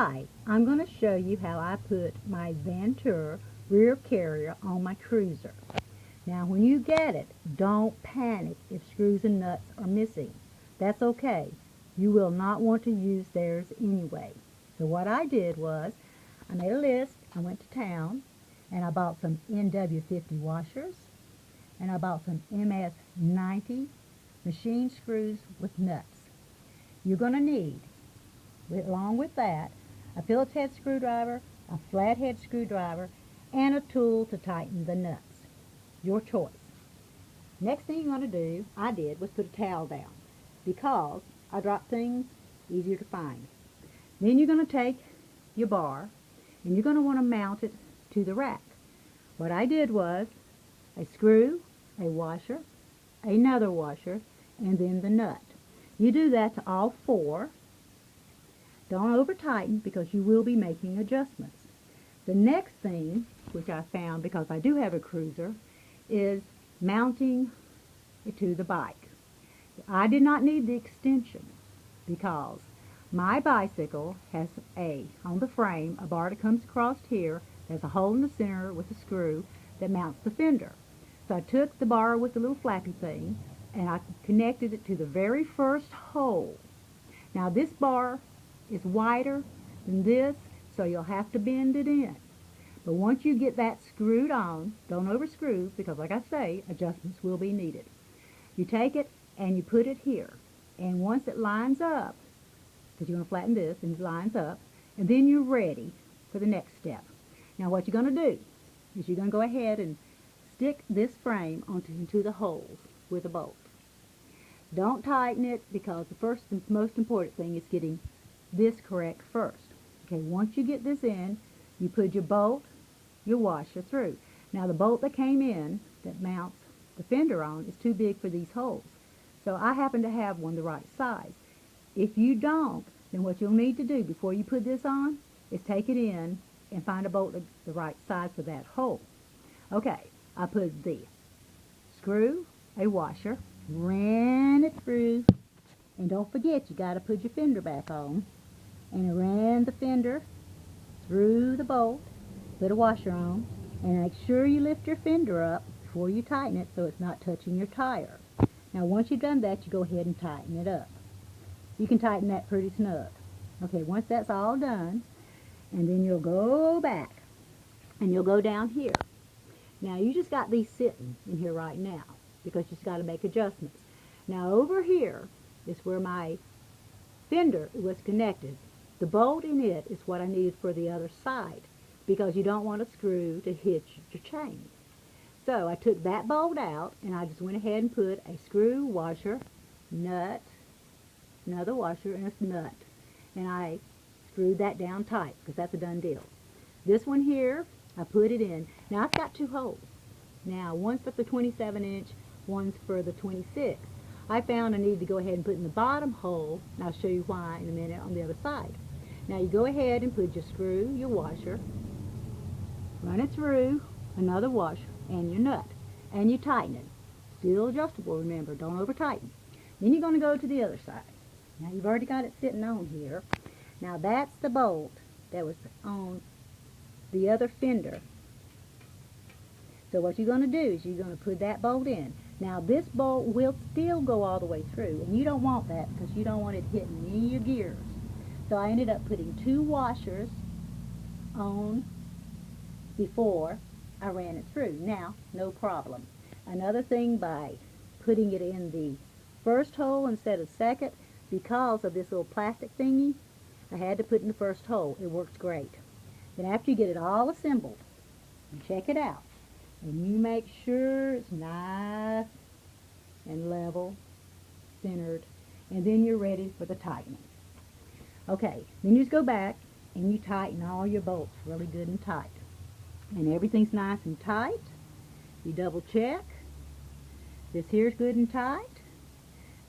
Hi, I'm going to show you how I put my Ventura rear carrier on my cruiser. Now when you get it, don't panic if screws and nuts are missing. That's okay. You will not want to use theirs anyway. So what I did was, I made a list, I went to town, and I bought some NW50 washers, and I bought some MS90 machine screws with nuts. You're going to need, along with that, a Phillips head screwdriver, a flathead screwdriver, and a tool to tighten the nuts. Your choice. Next thing you're going to do, I did, was put a towel down because I drop things easier to find. Then you're going to take your bar and you're going to want to mount it to the rack. What I did was a screw, a washer, another washer, and then the nut. You do that to all four. Don't over tighten because you will be making adjustments. The next thing, which I found because I do have a cruiser, is mounting it to the bike. I did not need the extension because my bicycle has on the frame, a bar that comes across here. There's a hole in the center with a screw that mounts the fender. So I took the bar with the little flappy thing and I connected it to the very first hole. Now this bar is wider than this, so you'll have to bend it in. But once you get that screwed on, don't overscrew because like I say, adjustments will be needed. You take it and you put it here. And once it lines up, because you're going to flatten this and it lines up, and then you're ready for the next step. Now what you're going to do is you're going to go ahead and stick this frame into the holes with a bolt. Don't tighten it because the first and most important thing is getting this correct first. Okay, once you get this in, you put your bolt, your washer through. Now the bolt that came in that mounts the fender on is too big for these holes. So I happen to have one the right size. If you don't, then what you'll need to do before you put this on is take it in and find a bolt the right size for that hole. Okay, I put the screw, a washer, ran it through, and don't forget you got to put your fender back on. And I ran the fender through the bolt, put a washer on, and make sure you lift your fender up before you tighten it so it's not touching your tire. Now once you've done that, you go ahead and tighten it up. You can tighten that pretty snug. Okay, once that's all done, and then you'll go back and you'll go down here. Now you just got these sitting in here right now because you just got to make adjustments. Now over here is where my fender was connected. The bolt in it is what I needed for the other side because you don't want a screw to hitch your chain. So I took that bolt out and I just went ahead and put a screw, washer, nut, another washer, and a nut. And I screwed that down tight because that's a done deal. This one here, I put it in. Now I've got two holes. Now one's for the 27-inch, one's for the 26. I found I need to go ahead and put in the bottom hole, and I'll show you why in a minute on the other side. Now you go ahead and put your screw, your washer, run it through, another washer, and your nut, and you tighten it. Still adjustable, remember, don't over tighten. Then you're going to go to the other side. Now you've already got it sitting on here. Now that's the bolt that was on the other fender. So what you're going to do is you're going to put that bolt in. Now this bolt will still go all the way through, and you don't want that because you don't want it hitting any of your gears. So I ended up putting two washers on before I ran it through. Now, no problem. Another thing, by putting it in the first hole instead of second, because of this little plastic thingy, I had to put in the first hole. It works great. Then after you get it all assembled, and check it out, and you make sure it's nice and level, centered, and then you're ready for the tightening. Okay, then you just go back and you tighten all your bolts really good and tight. And everything's nice and tight. You double check. This here's good and tight.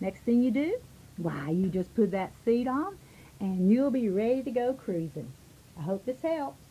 Next thing you do, why, you just put that seat on and you'll be ready to go cruising. I hope this helps.